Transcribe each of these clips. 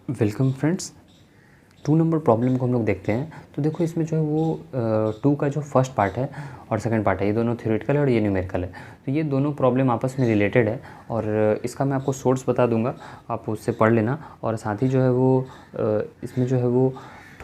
Welcome friends. 2 number problem को हम लोग देखते हैं। तो देखो इसमें जो है वो 2 का जो फर्स्ट पार्ट है और सेकंड पार्ट है, ये दोनों थ्योरेटिकल है और ये न्यूमेरिकल है। तो ये दोनों प्रॉब्लम आपस में रिलेटेड है और इसका मैं आपको सोर्स बता दूंगा, आप उससे पढ़ लेना। और साथ ही जो है वो इसमें जो है वो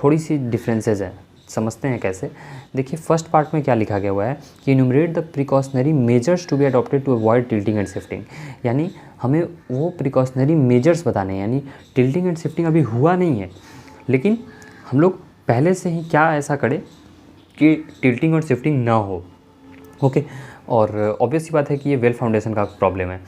थोड़ी सी डिफरेंसेस है, समझते हैं कैसे। देखिए फर्स्ट पार्ट में क्या लिखा गया हुआ है कि enumerate the precautionary measures to be adopted to avoid tilting and shifting. यानी हमें वो प्रिकॉशनरी मेजर्स बताने हैं, यानी टिल्टिंग एंड शिफ्टिंग अभी हुआ नहीं है, लेकिन हम लोग पहले से ही क्या ऐसा करें कि टिल्टिंग और शिफ्टिंग ना हो। ओके, और ऑब्वियस सी बात है कि ये वेल फाउंडेशन का प्रॉब्लम है,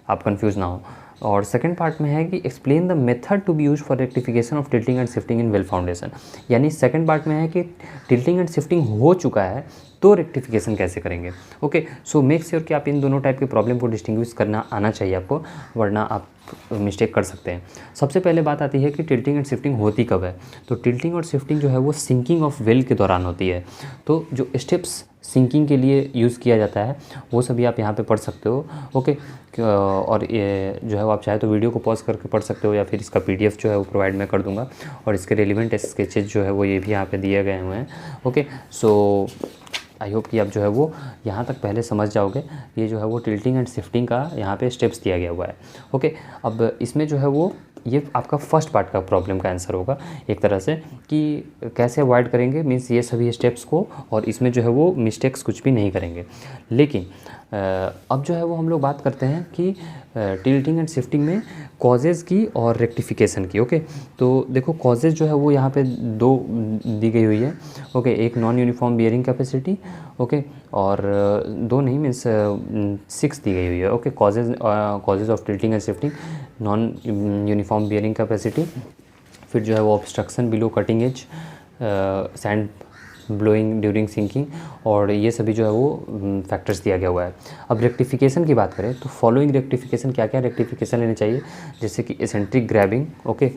आप कंफ्यूज ना हो। और सेकंड पार्ट में है कि explain the method to be use for rectification of tilting and shifting in well foundation. यानी सेकंड पार्ट में है कि टिल्टिंग एंड शिफ्टिंग हो चुका है तो रेक्टिफिकेशन कैसे करेंगे। ओके, सो मेक श्योर कि आप इन दोनों टाइप के प्रॉब्लम को डिस्टिंग्विश करना आना चाहिए आपको, वरना आप मिस्टेक कर सकते हैं। सबसे पहले बात आती है कि टिल्टिंग एंड शिफ्टिंग होती कब है। तो टिल्टिंग और शिफ्टिंग जो है वो सिंकिंग ऑफ वेल के दौरान होती है। तो जो स्टेप्स सिंकिंग के लिए यूज़ किया जाता है वो सभी आप यहाँ पे पढ़ सकते हो। ओके, और ये जो है वो आप चाहे तो वीडियो को पॉज करके पढ़ सकते हो, या फिर इसका PDF जो है वो प्रोवाइड मैं कर दूँगा। और इसके रेलिवेंट स्केचेज जो है वो ये भी यहाँ पे दिए गए हुए हैं। ओके, सो आई होप कि आप जो है वो यहाँ तक पहले समझ जाओगे। ये जो है वो टिल्टिंग एंड शिफ्टिंग का यहाँ पे स्टेप्स दिया गया हुआ है। ओके, अब इसमें जो है वो ये आपका फर्स्ट पार्ट का प्रॉब्लम का आंसर होगा एक तरह से, कि कैसे अवॉइड करेंगे, मीन्स ये सभी स्टेप्स को, और इसमें जो है वो मिस्टेक्स कुछ भी नहीं करेंगे। लेकिन अब जो है वो हम लोग बात करते हैं कि टिल्टिंग एंड शिफ्टिंग में कॉजेज़ की और रेक्टिफिकेशन की। ओके, तो देखो कॉजेज़ जो है वो यहाँ पे 2 दी गई हुई है। ओके, एक non uniform bearing capacity, okay, और 2 नहीं मीन्स 6 दी गई हुई है। Okay, causes of tilting and shifting, non uniform bearing capacity, फिर जो है वो obstruction below cutting edge, sand blowing during sinking, और ये सभी जो है वो फैक्टर्स दिया गया हुआ है। अब रेक्टिफिकेशन की बात करें तो फॉलोइंग रेक्टिफिकेशन क्या क्या रेक्टिफिकेशन लेने चाहिए, जैसे कि एसेंट्रिक ग्रैबिंग। ओके,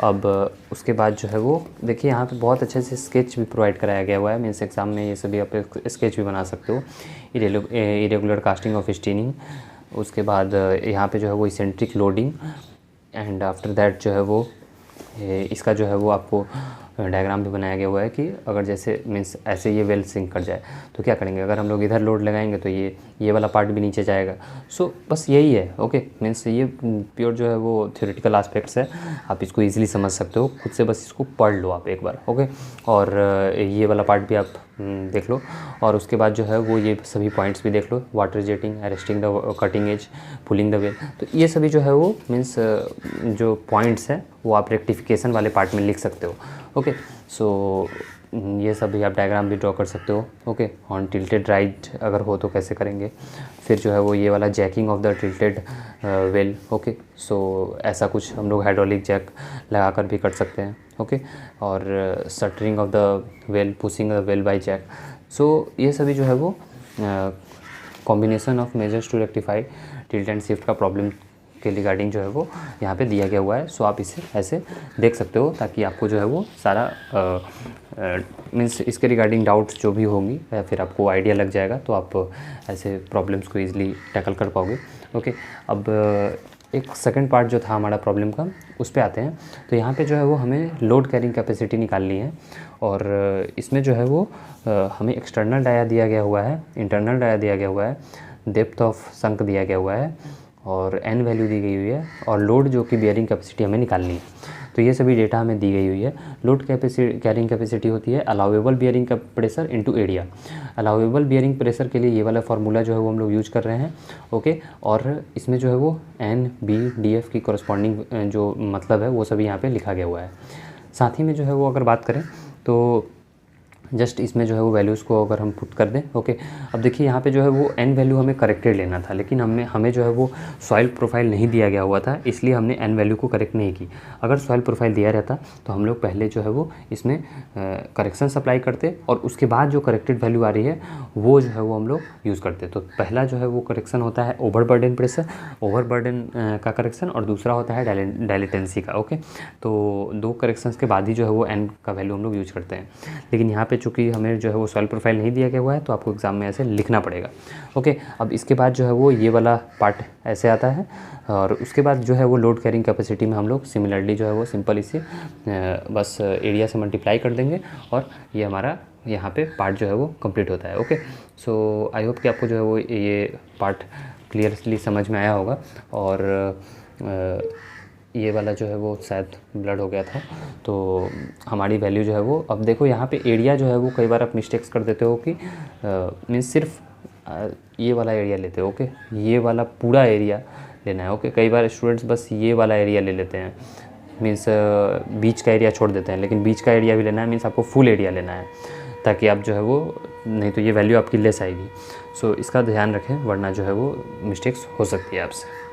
अब उसके बाद जो है वो देखिए यहाँ पे बहुत अच्छे से स्केच भी प्रोवाइड कराया गया हुआ है, मीन्स एग्जाम में ये सभी आप स्केच भी बना सकते हो। इरेगुलर कास्टिंग ऑफ स्टीनिंग, उसके बाद यहाँ पे जो है वो eccentric loading, and after that जो है वो इसका जो है वो आपको डायग्राम भी बनाया गया हुआ है कि अगर जैसे मीन्स ऐसे ये वेल सिंक कर जाए तो क्या करेंगे। अगर हम लोग इधर लोड लगाएंगे तो ये वाला पार्ट भी नीचे जाएगा। सो बस यही है। ओके, मीन्स ये प्योर जो है वो थ्योरेटिकल एस्पेक्ट्स है, आप इसको इजीली समझ सकते हो, खुद से बस इसको पढ़ लो आप एक बार। ओके, और ये वाला पार्ट भी आप देख लो, और उसके बाद जो है वो ये सभी पॉइंट्स भी देख लो, water jetting, arresting the cutting edge, pulling the well. तो ये सभी जो है वो मीन्स जो पॉइंट्स हैं वो आप रेक्टिफिकेशन वाले पार्ट में लिख सकते हो। ओके, सो ये सभी आप डायग्राम भी ड्रॉ कर सकते हो। ओके, ऑन टिल्टेड राइट अगर हो तो कैसे करेंगे, फिर जो है वो ये वाला jacking of the tilted well. Okay, so ऐसा कुछ हम लोग हाइड्रोलिक जैक लगा कर भी कर सकते हैं। ओके, और shuttering of the well, pushing the well by jack. So ये सभी जो है वो combination of measures to rectify tilt and shift का प्रॉब्लम के रिगार्डिंग जो है वो यहाँ पे दिया गया हुआ है। सो आप इसे ऐसे देख सकते हो ताकि आपको जो है वो सारा मीन्स इसके रिगार्डिंग डाउट्स जो भी होंगी या फिर आपको आइडिया लग जाएगा, तो आप ऐसे प्रॉब्लम्स को ईजिली टैकल कर पाओगे। ओके, अब एक सेकंड पार्ट जो था हमारा प्रॉब्लम का, उस पे आते हैं। तो यहाँ पे जो है वो हमें लोड कैरिंग कैपेसिटी निकालनी है, और इसमें जो है वो हमें एक्सटर्नल डाया दिया गया हुआ है, इंटरनल डाया दिया गया हुआ है, डेप्थ ऑफ संक दिया गया हुआ है, और एन वैल्यू दी गई हुई है, और लोड जो कि बियरिंग कैपेसिटी हमें निकालनी है। तो ये सभी डेटा हमें दी गई हुई है। लोड कैरिंग कैपेसिटी होती है अलाउेबल बियरिंग का pressure into area. Allowable bearing pressure के लिए ये वाला फार्मूला जो है वो हम लोग यूज कर रहे हैं। ओके, और इसमें जो है वो NBDF की कॉरस्पॉन्डिंग जो मतलब है वो सभी यहाँ पे लिखा गया हुआ है। साथ ही में जो है वो अगर बात करें तो जस्ट इसमें जो है वो वैल्यूज़ को अगर हम पुट कर दें। ओके, अब देखिए यहाँ पे जो है वो एन वैल्यू हमें करेक्टेड लेना था, लेकिन हमें जो है वो सॉइल प्रोफाइल नहीं दिया गया हुआ था, इसलिए हमने एन वैल्यू को करेक्ट नहीं की। अगर सॉइल प्रोफाइल दिया रहता तो हम लोग पहले जो है वो इसमें करेक्शन सप्लाई करते, और उसके बाद जो करेक्टेड वैल्यू आ रही है वो जो है वो हम लोग यूज़ करते। तो पहला जो है वो करेक्शन होता है ओवरबर्डन प्रेशर, ओवरबर्डन का करेक्शन, और दूसरा होता है डायलेटेंसी का। ओके, तो 2 करेक्शंस के बाद ही जो है वो एन का वैल्यू हम लोग यूज करते हैं। लेकिन यहाँ पे पे चूँकि हमें जो है वो सॉइल प्रोफाइल नहीं दिया गया हुआ है तो आपको एग्ज़ाम में ऐसे लिखना पड़ेगा। ओके, अब इसके बाद जो है वो ये वाला पार्ट ऐसे आता है और उसके बाद जो है वो लोड कैरिंग कैपेसिटी में हम लोग सिमिलरली जो है वो सिंपल इसे बस एरिया से मल्टीप्लाई कर देंगे और ये हमारा यहाँ पे पार्ट जो है वो कंप्लीट होता है। ओके, सो आई होप कि आपको जो है वो ये पार्ट क्लियरली समझ में आया होगा। और ये वाला जो है वो शायद ब्लड हो गया था, तो हमारी वैल्यू जो है वो, अब देखो यहाँ पे एरिया जो है वो कई बार आप मिस्टेक्स कर देते हो कि मीन्स सिर्फ ये वाला एरिया लेते हो। ओके, ये वाला पूरा एरिया लेना है। ओके, कई बार स्टूडेंट्स बस ये वाला एरिया ले लेते हैं, मीन्स बीच का एरिया छोड़ देते हैं, लेकिन बीच का एरिया भी लेना है, मीन्स आपको फुल एरिया लेना है ताकि आप जो है वो, नहीं तो ये वैल्यू आपकी लेस आएगी। सो इसका ध्यान रखें वरना जो है वो मिस्टेक्स हो सकती है आपसे।